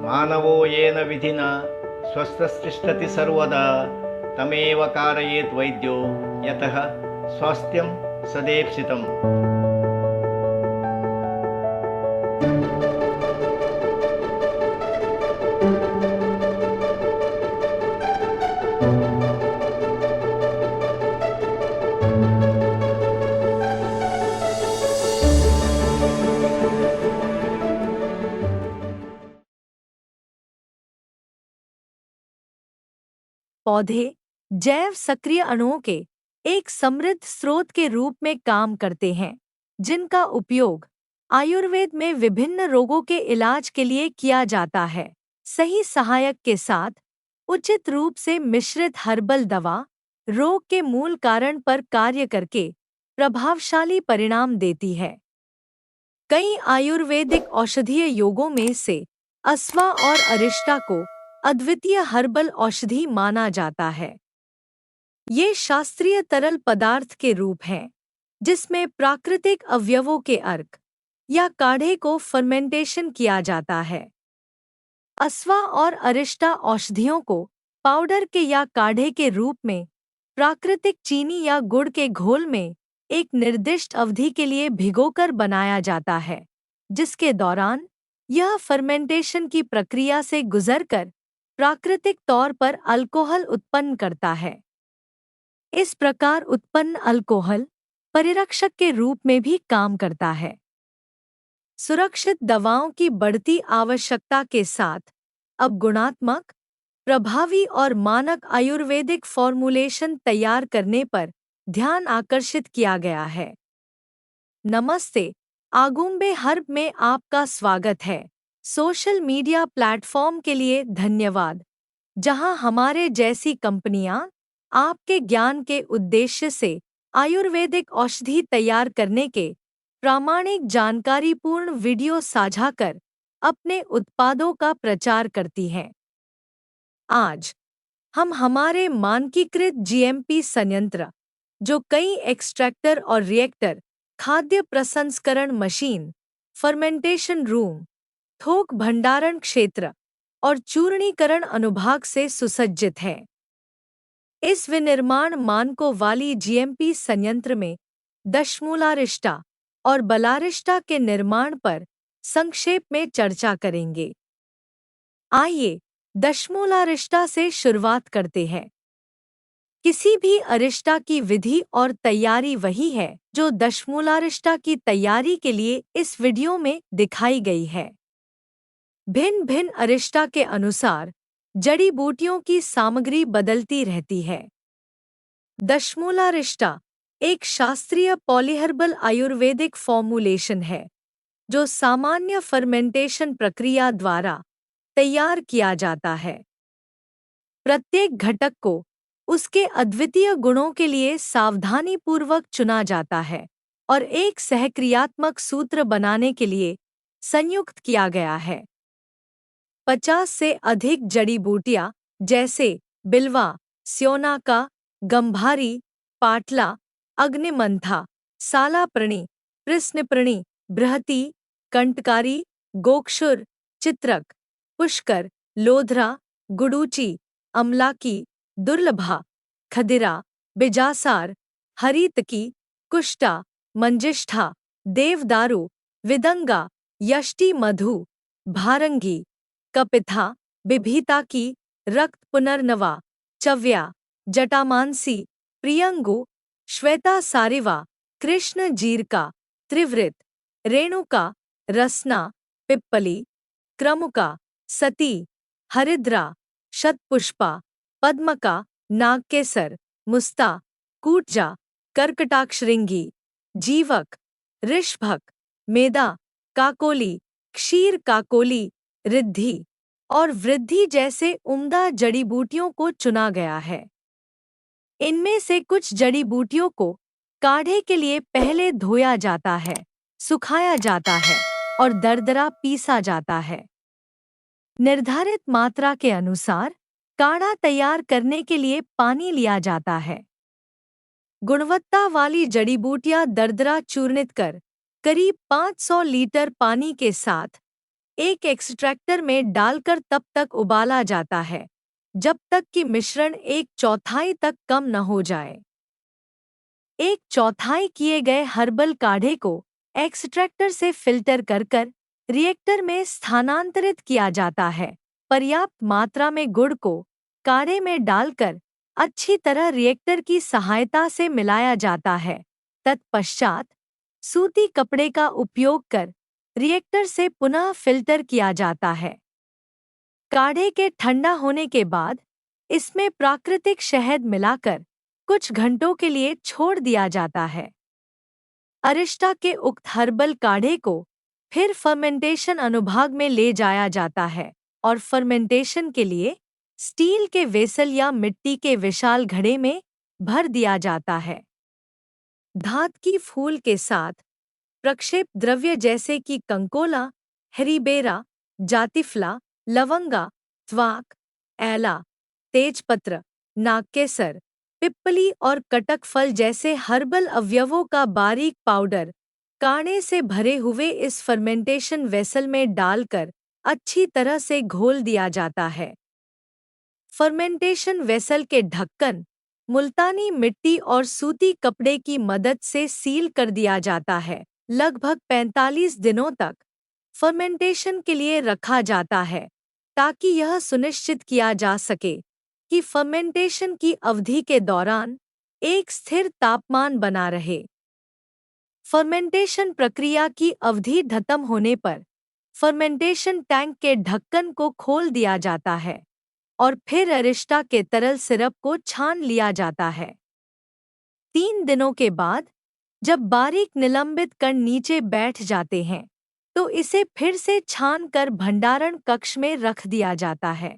मानवो येन विधिना स्वस्थस्तिष्ठति सर्वदा तमेव कारयेत् वैद्यो यतः स्वास्थ्यं सदेप्सितम्। पौधे जैव सक्रिय अणुओं के एक समृद्ध स्रोत के रूप में काम करते हैं, जिनका उपयोग आयुर्वेद में विभिन्न रोगों के इलाज के लिए किया जाता है। सही सहायक के साथ उचित रूप से मिश्रित हर्बल दवा रोग के मूल कारण पर कार्य करके प्रभावशाली परिणाम देती है। कई आयुर्वेदिक औषधीय योगों में से अस्वा और अरिष्टा को अद्वितीय हर्बल औषधि माना जाता है। ये शास्त्रीय तरल पदार्थ के रूप हैं, जिसमें प्राकृतिक अवयवों के अर्क या काढ़े को फर्मेंटेशन किया जाता है। अस्वा और अरिष्टा औषधियों को पाउडर के या काढ़े के रूप में प्राकृतिक चीनी या गुड़ के घोल में एक निर्दिष्ट अवधि के लिए भिगोकर बनाया जाता है, जिसके दौरान यह फर्मेंटेशन की प्रक्रिया से गुजरकर प्राकृतिक तौर पर अल्कोहल उत्पन्न करता है। इस प्रकार उत्पन्न अल्कोहल परिरक्षक के रूप में भी काम करता है। सुरक्षित दवाओं की बढ़ती आवश्यकता के साथ अब गुणात्मक, प्रभावी और मानक आयुर्वेदिक फॉर्मुलेशन तैयार करने पर ध्यान आकर्षित किया गया है। नमस्ते, आगुम्बे हर्ब में आपका स्वागत है। सोशल मीडिया प्लेटफॉर्म के लिए धन्यवाद, जहां हमारे जैसी कंपनियां आपके ज्ञान के उद्देश्य से आयुर्वेदिक औषधि तैयार करने के प्रामाणिक जानकारीपूर्ण वीडियो साझा कर अपने उत्पादों का प्रचार करती हैं। आज हम हमारे मानकीकृत जीएमपी संयंत्र, जो कई एक्सट्रैक्टर और रिएक्टर, खाद्य प्रसंस्करण मशीन, फर्मेंटेशन रूम, थोक भंडारण क्षेत्र और चूर्णीकरण अनुभाग से सुसज्जित है। इस विनिर्माण मानकों वाली जीएमपी संयंत्र में दशमूलारिष्टा और बलारिष्टा के निर्माण पर संक्षेप में चर्चा करेंगे। आइए दशमूलारिष्टा से शुरुआत करते हैं। किसी भी अरिष्टा की विधि और तैयारी वही है जो दशमूलारिष्टा की तैयारी के लिए इस वीडियो में दिखाई गई है। भिन्न भिन्न अरिष्टा के अनुसार जड़ी बूटियों की सामग्री बदलती रहती है। दशमूलारिष्टा एक शास्त्रीय पॉलीहर्बल आयुर्वेदिक फॉर्मुलेशन है, जो सामान्य फर्मेंटेशन प्रक्रिया द्वारा तैयार किया जाता है। प्रत्येक घटक को उसके अद्वितीय गुणों के लिए सावधानीपूर्वक चुना जाता है और एक सहक्रियात्मक सूत्र बनाने के लिए संयुक्त किया गया है। 50 से अधिक जड़ी बूटियां जैसे बिल्वा, स्योनाका, गंभारी, पाटला, अग्निमंथा, सालाप्रणी, कृष्णप्रणी, बृहति, कंटकारी, गोक्षुर, चित्रक, पुष्कर, लोधरा, गुडूची, अमलाकी, दुर्लभा, खदिरा, बिजासार, हरितकी, कुष्टा, मंजिष्ठा, देवदारू, विदंगा, यष्टि मधु, भारंगी, कपिथा, बिभीताकी, रक्त पुनर्नवा, चव्या, जटामांसी, प्रियंगु, श्वेता सारिवा, कृष्ण जीरका, त्रिवृत, रेणुका, रसना, पिप्पली, क्रमुका, सती, हरिद्रा, शतपुष्पा, पद्मका, नागकेसर, मुस्ता, कूटजा, कर्कटाक्षरिंगी, जीवक, ऋषभक, मेदा, काकोली, क्षीर काकोली, रिद्धि और वृद्धि जैसे उम्दा जड़ी बूटियों को चुना गया है। इनमें से कुछ जड़ी बूटियों को काढ़े के लिए पहले धोया जाता है, सुखाया जाता है और दरदरा पीसा जाता है। निर्धारित मात्रा के अनुसार काढ़ा तैयार करने के लिए पानी लिया जाता है। गुणवत्ता वाली जड़ी बूटियां दरदरा चूर्णित कर करीब 500 लीटर पानी के साथ एक एक्सट्रैक्टर में डालकर तब तक उबाला जाता है जब तक कि मिश्रण 1/4 तक कम न हो जाए। 1/4 किए गए हर्बल काढ़े को एक्सट्रैक्टर से फिल्टर कर रिएक्टर में स्थानांतरित किया जाता है। पर्याप्त मात्रा में गुड़ को काढ़े में डालकर अच्छी तरह रिएक्टर की सहायता से मिलाया जाता है। तत्पश्चात सूती कपड़े का उपयोग कर रिएक्टर से पुनः फिल्टर किया जाता है। काढ़े के ठंडा होने के बाद इसमें प्राकृतिक शहद मिलाकर कुछ घंटों के लिए छोड़ दिया जाता है। अरिस्टा के उक्त हर्बल काढ़े को फिर फर्मेंटेशन अनुभाग में ले जाया जाता है और फर्मेंटेशन के लिए स्टील के वेसल या मिट्टी के विशाल घड़े में भर दिया जाता है। धात की फूल के साथ प्रक्षेप द्रव्य जैसे कि कंकोला, हेरिबेरा, जातिफला, लवंगा, त्वाक, एला, तेजपत्र, नागकेसर, पिप्पली और कटक फल जैसे हर्बल अवयवों का बारीक पाउडर काढ़े से भरे हुए इस फर्मेंटेशन वेसल में डालकर अच्छी तरह से घोल दिया जाता है। फर्मेंटेशन वेसल के ढक्कन मुल्तानी मिट्टी और सूती कपड़े की मदद से सील कर दिया जाता है। लगभग 45 दिनों तक फर्मेंटेशन के लिए रखा जाता है ताकि यह सुनिश्चित किया जा सके कि फर्मेंटेशन की अवधि के दौरान एक स्थिर तापमान बना रहे। फर्मेंटेशन प्रक्रिया की अवधि खत्म होने पर फर्मेंटेशन टैंक के ढक्कन को खोल दिया जाता है और फिर अरिस्टा के तरल सिरप को छान लिया जाता है। 3 दिनों के बाद जब बारीक निलंबित कण नीचे बैठ जाते हैं तो इसे फिर से छान कर भंडारण कक्ष में रख दिया जाता है।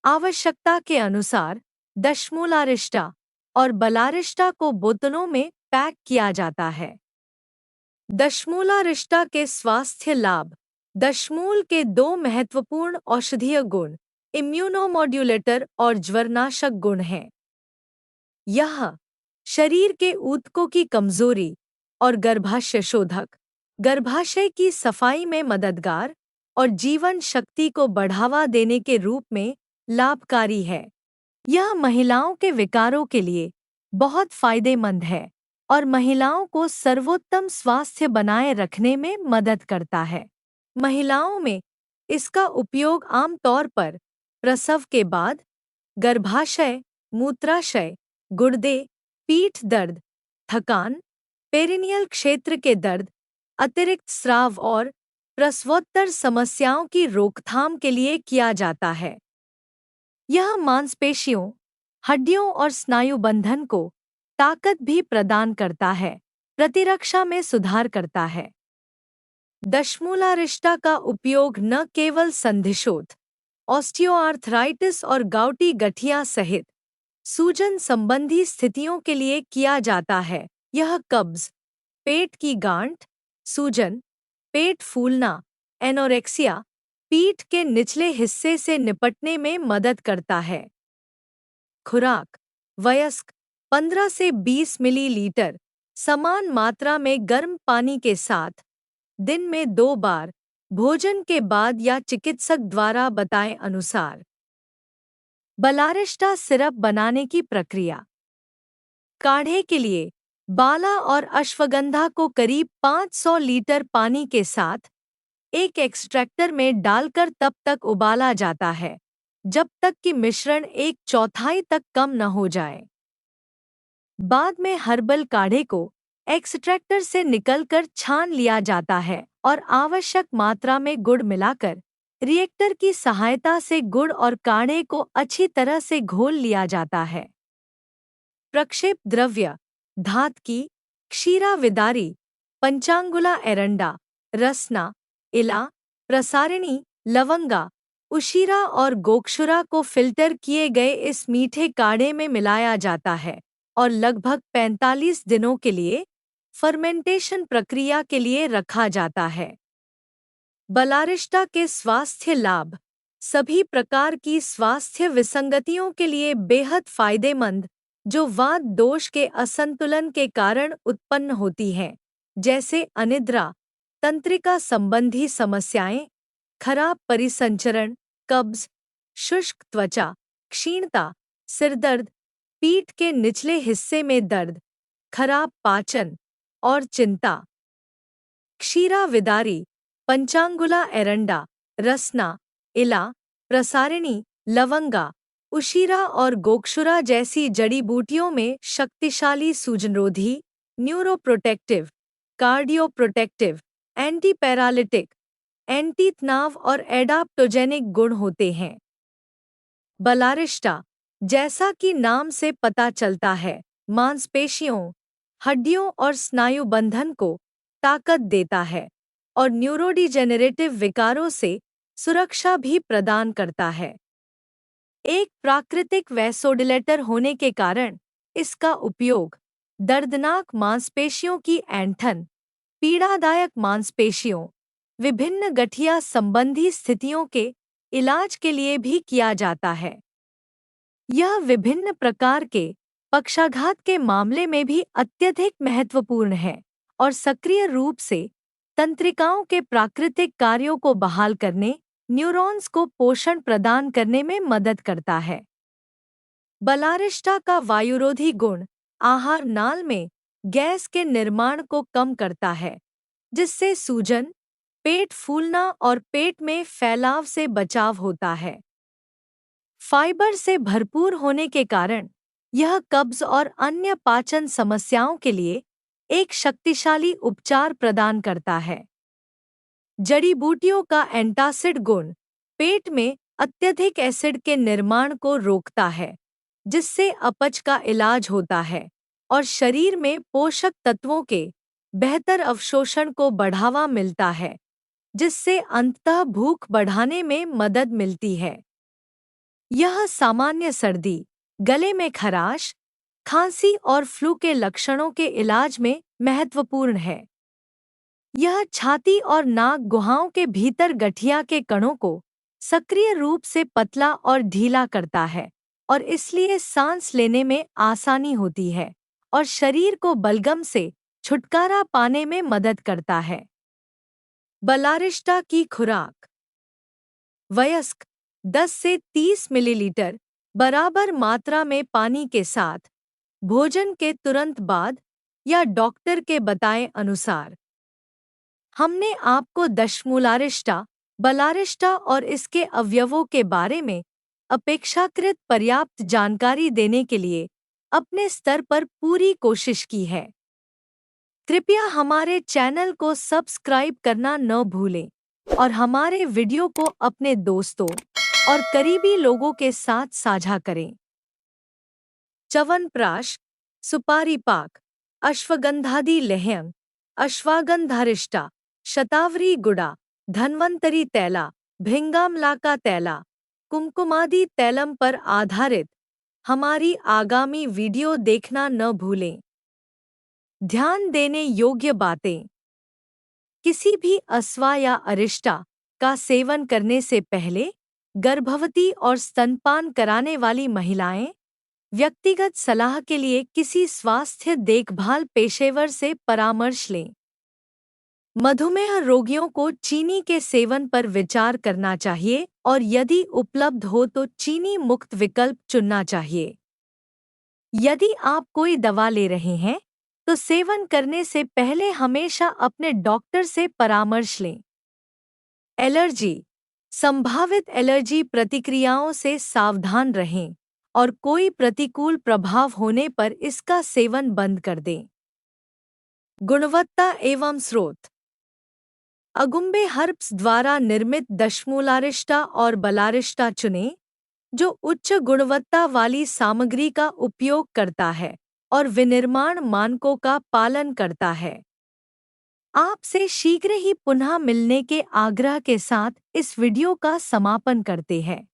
आवश्यकता के अनुसार दशमूलारिष्टा और बलारिष्टा को बोतलों में पैक किया जाता है। दशमूलारिष्टा के स्वास्थ्य लाभ। दशमूल के 2 महत्वपूर्ण औषधीय गुण इम्यूनोमॉड्यूलेटर और ज्वरनाशक गुण हैं। यह शरीर के ऊतकों की कमजोरी और गर्भाशय शोधक, गर्भाशय की सफाई में मददगार और जीवन शक्ति को बढ़ावा देने के रूप में लाभकारी है। यह महिलाओं के विकारों के लिए बहुत फायदेमंद है और महिलाओं को सर्वोत्तम स्वास्थ्य बनाए रखने में मदद करता है। महिलाओं में इसका उपयोग आमतौर पर प्रसव के बाद, गर्भाशय, मूत्राशय, गुर्दे, पीठ दर्द, थकान, पेरिनियल क्षेत्र के दर्द, अतिरिक्त स्राव और प्रसवोत्तर समस्याओं की रोकथाम के लिए किया जाता है। यह मांसपेशियों, हड्डियों और स्नायु बंधन को ताकत भी प्रदान करता है, प्रतिरक्षा में सुधार करता है। दशमूलारिष्टा का उपयोग न केवल संधिशोथ, ऑस्टियोआर्थराइटिस और गाउटी गठिया सहित सूजन संबंधी स्थितियों के लिए किया जाता है। यह कब्ज, पेट की गांठ, सूजन, पेट फूलना, एनोरेक्सिया, पीठ के निचले हिस्से से निपटने में मदद करता है। खुराक। वयस्क 15 से 20 मिलीलीटर समान मात्रा में गर्म पानी के साथ दिन में 2 बार, भोजन के बाद या चिकित्सक द्वारा बताए अनुसार। बलारिष्टा सिरप बनाने की प्रक्रिया। काढ़े के लिए बाला और अश्वगंधा को करीब 500 लीटर पानी के साथ एक एक्सट्रैक्टर में डालकर तब तक उबाला जाता है जब तक कि मिश्रण 1/4 तक कम न हो जाए। बाद में हर्बल काढ़े को एक्सट्रैक्टर से निकलकर छान लिया जाता है और आवश्यक मात्रा में गुड़ मिलाकर रिएक्टर की सहायता से गुड़ और काढ़े को अच्छी तरह से घोल लिया जाता है। प्रक्षेप द्रव्य। धात की क्षीराविदारी, पंचांगुला एरंडा, रसना, इला, प्रसारिणी, लवंगा, उशीरा और गोक्षुरा को फिल्टर किए गए इस मीठे काढ़े में मिलाया जाता है और लगभग 45 दिनों के लिए फर्मेंटेशन प्रक्रिया के लिए रखा जाता है। बलारिष्टा के स्वास्थ्य लाभ। सभी प्रकार की स्वास्थ्य विसंगतियों के लिए बेहद फायदेमंद जो वात दोष के असंतुलन के कारण उत्पन्न होती हैं, जैसे अनिद्रा, तंत्रिका संबंधी समस्याएं, खराब परिसंचरण, कब्ज, शुष्क त्वचा, क्षीणता, सिरदर्द, पीठ के निचले हिस्से में दर्द, खराब पाचन और चिंता। क्षीराविदारी, पंचांगुला एरंडा, रसना, इला, प्रसारिणी, लवंगा, उशीरा और गोक्षुरा जैसी जड़ी बूटियों में शक्तिशाली सूजनरोधी, न्यूरोप्रोटेक्टिव, कार्डियोप्रोटेक्टिव, एंटी पैरालिटिक, एंटी तनाव और एडाप्टोजेनिक गुण होते हैं। बलारिष्टा, जैसा कि नाम से पता चलता है, मांसपेशियों, हड्डियों और स्नायु बंधन को ताकत देता है और न्यूरोडिजेनरेटिव विकारों से सुरक्षा भी प्रदान करता है। एक प्राकृतिक वैसोडिलेटर होने के कारण इसका उपयोग दर्दनाक मांसपेशियों की ऐंठन, पीड़ादायक मांसपेशियों, विभिन्न गठिया संबंधी स्थितियों के इलाज के लिए भी किया जाता है। यह विभिन्न प्रकार के पक्षाघात के मामले में भी अत्यधिक महत्वपूर्ण है और सक्रिय रूप से तंत्रिकाओं के प्राकृतिक कार्यों को बहाल करने, न्यूरॉन्स को पोषण प्रदान करने में मदद करता है। बलारिष्टा का वायुरोधी गुण आहार नाल में गैस के निर्माण को कम करता है, जिससे सूजन, पेट फूलना और पेट में फैलाव से बचाव होता है। फाइबर से भरपूर होने के कारण यह कब्ज और अन्य पाचन समस्याओं के लिए एक शक्तिशाली उपचार प्रदान करता है। जड़ी बूटियों का एंटासिड गुण पेट में अत्यधिक एसिड के निर्माण को रोकता है, जिससे अपच का इलाज होता है और शरीर में पोषक तत्वों के बेहतर अवशोषण को बढ़ावा मिलता है, जिससे अंततः भूख बढ़ाने में मदद मिलती है। यह सामान्य सर्दी, गले में खराश, खांसी और फ्लू के लक्षणों के इलाज में महत्वपूर्ण है। यह छाती और नाक गुहाओं के भीतर गठिया के कणों को सक्रिय रूप से पतला और ढीला करता है और इसलिए सांस लेने में आसानी होती है और शरीर को बलगम से छुटकारा पाने में मदद करता है। बलारिष्टा की खुराक: वयस्क 10 से 30 मिलीलीटर बराबर मात्रा में पानी के साथ भोजन के तुरंत बाद या डॉक्टर के बताए अनुसार। हमने आपको दशमूलारिष्टा, बलारिष्टा और इसके अवयवों के बारे में अपेक्षाकृत पर्याप्त जानकारी देने के लिए अपने स्तर पर पूरी कोशिश की है। कृपया हमारे चैनल को सब्सक्राइब करना न भूलें और हमारे वीडियो को अपने दोस्तों और करीबी लोगों के साथ साझा करें। च्यवनप्राश, सुपारी पाक, अश्वगंधादि लेह्यं, अश्वागंधारिष्टा, शतावरी गुड़ा, धन्वंतरी तैला, भिंगामलाका तैला, कुमकुमादि तैलम पर आधारित हमारी आगामी वीडियो देखना न भूलें। ध्यान देने योग्य बातें: किसी भी अस्वा या अरिष्टा का सेवन करने से पहले गर्भवती और स्तनपान कराने वाली महिलाएं व्यक्तिगत सलाह के लिए किसी स्वास्थ्य देखभाल पेशेवर से परामर्श लें। मधुमेह रोगियों को चीनी के सेवन पर विचार करना चाहिए और यदि उपलब्ध हो तो चीनी मुक्त विकल्प चुनना चाहिए। यदि आप कोई दवा ले रहे हैं तो सेवन करने से पहले हमेशा अपने डॉक्टर से परामर्श लें। एलर्जी: संभावित एलर्जी प्रतिक्रियाओं से सावधान रहें और कोई प्रतिकूल प्रभाव होने पर इसका सेवन बंद कर दें। गुणवत्ता एवं स्रोत: अगुम्बे हर्ब्स द्वारा निर्मित दशमूलारिष्टा और बलारिष्टा चुनें, जो उच्च गुणवत्ता वाली सामग्री का उपयोग करता है और विनिर्माण मानकों का पालन करता है। आपसे शीघ्र ही पुनः मिलने के आग्रह के साथ इस वीडियो का समापन करते हैं।